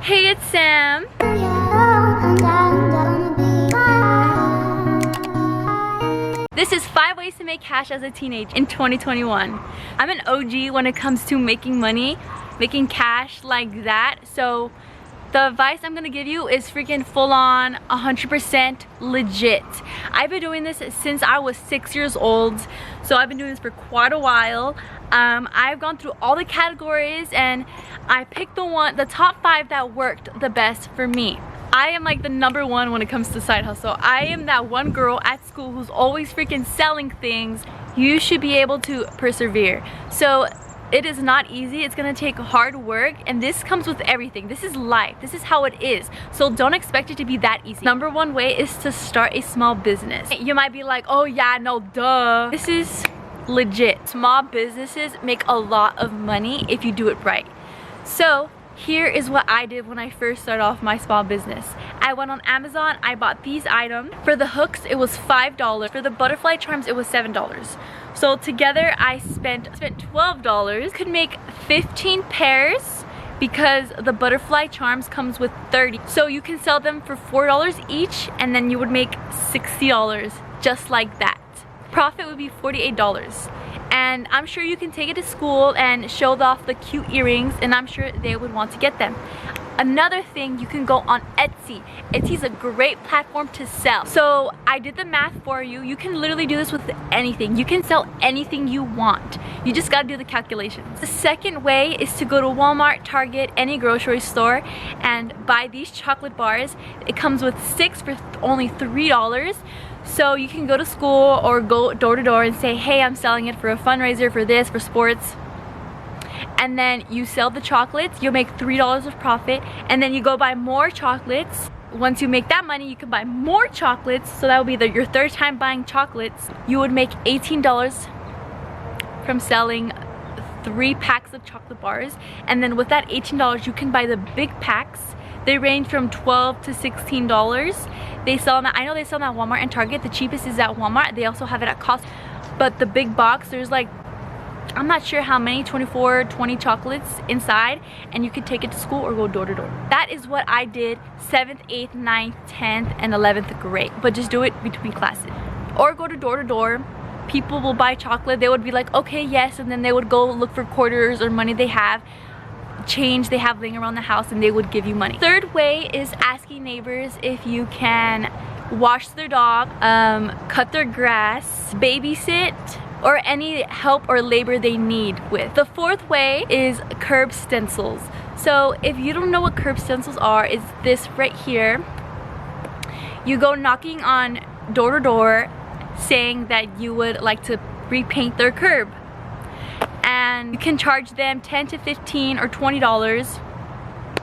Hey, it's Sam. This is 5 ways to make cash as a teenager in 2021. I'm an OG when it comes to making money, making cash like that. So the advice I'm gonna give you is freaking full on 100% legit. I've been doing this since I was 6 years old. So I've been doing this for quite a while. I've gone through all the categories and I picked the top 5 that worked the best for me. I am like the #1 when it comes to side hustle. I am that one girl at school who's always freaking selling things. You should be able to persevere. So it is not easy. It's gonna take hard work, and this comes with everything. This is life. This is how it is. So don't expect it to be that easy. #1 way is to start a small business. You might be like, oh yeah, no, duh. This is legit. Small businesses make a lot of money if you do it right. So here is what I did when I first started off my small business. I went on Amazon, I bought these items. For the hooks, it was $5. For the butterfly charms, it was $7. So together, I spent $12. Could make 15 pairs because the butterfly charms comes with 30. So you can sell them for $4 each, and then you would make $60 just like that. Profit would be $48. And I'm sure you can take it to school and show off the cute earrings, and I'm sure they would want to get them. Another thing, you can go on Etsy. Etsy's a great platform to sell. So I did the math for you. You can literally do this with anything. You can sell anything you want. You just gotta do the calculations. The second way is to go to Walmart, Target, any grocery store and buy these chocolate bars. It comes with 6 for only $3. So you can go to school or go door to door and say, hey, I'm selling it for a fundraiser, for this, for sports. And then you sell the chocolates, you'll make $3 of profit, and then you go buy more chocolates. Once you make that money, you can buy more chocolates, so that will be your third time buying chocolates. You would make $18 from selling 3 packs of chocolate bars, and then with that $18, you can buy the big packs. They range from $12 to $16. They sell them I know they sell them at Walmart and Target. The cheapest is at Walmart. They also have it at Costco. But the big box, there's like, I'm not sure how many, 24, 20 chocolates inside, and you could take it to school or go door to door. That is what I did 7th, 8th, 9th, 10th, and 11th grade. But just do it between classes. Or go to door. People will buy chocolate. They would be like, okay, yes, and then they would go look for quarters or money they have, change they have laying around the house, and they would give you money. Third way is asking neighbors if you can wash their dog, cut their grass, babysit, or any help or labor they need with. The fourth way is curb stencils. So if you don't know what curb stencils are, it's this right here. You go knocking on door to door saying that you would like to repaint their curb. And you can charge them $10 to $15 or $20,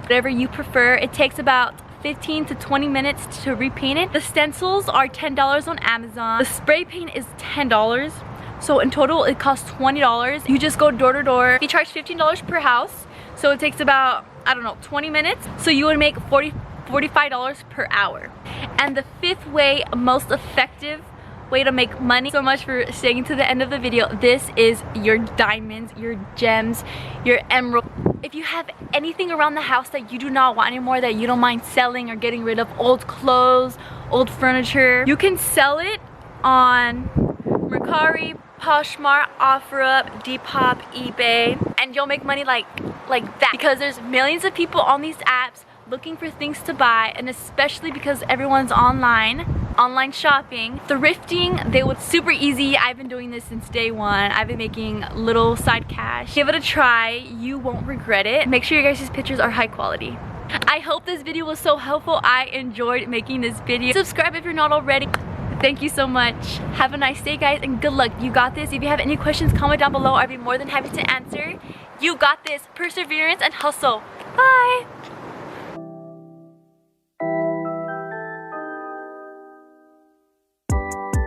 whatever you prefer. It takes about 15 to 20 minutes to repaint it. The stencils are $10 on Amazon. The spray paint is $10. So in total, it costs $20. You just go door to door. You charge $15 per house. So it takes about, I don't know, 20 minutes. So you would make $45 per hour. And the fifth way, most effective way to make money. So much for staying to the end of the video. This is your diamonds, your gems, your emerald. If you have anything around the house that you do not want anymore, that you don't mind selling or getting rid of, old clothes, old furniture, you can sell it on Mercari, Poshmark, OfferUp, Depop, eBay, and you'll make money like that, because there's millions of people on these apps looking for things to buy, and especially because everyone's online shopping. Thrifting, they would super easy. I've been doing this since day one. I've been making little side cash. Give it a try, you won't regret it. Make sure your guys' pictures are high quality. I hope this video was so helpful. I enjoyed making this video. Subscribe if you're not already. Thank you so much. Have a nice day, guys, and good luck. You got this. If you have any questions, comment down below. I'd be more than happy to answer. You got this. Perseverance and hustle. Bye.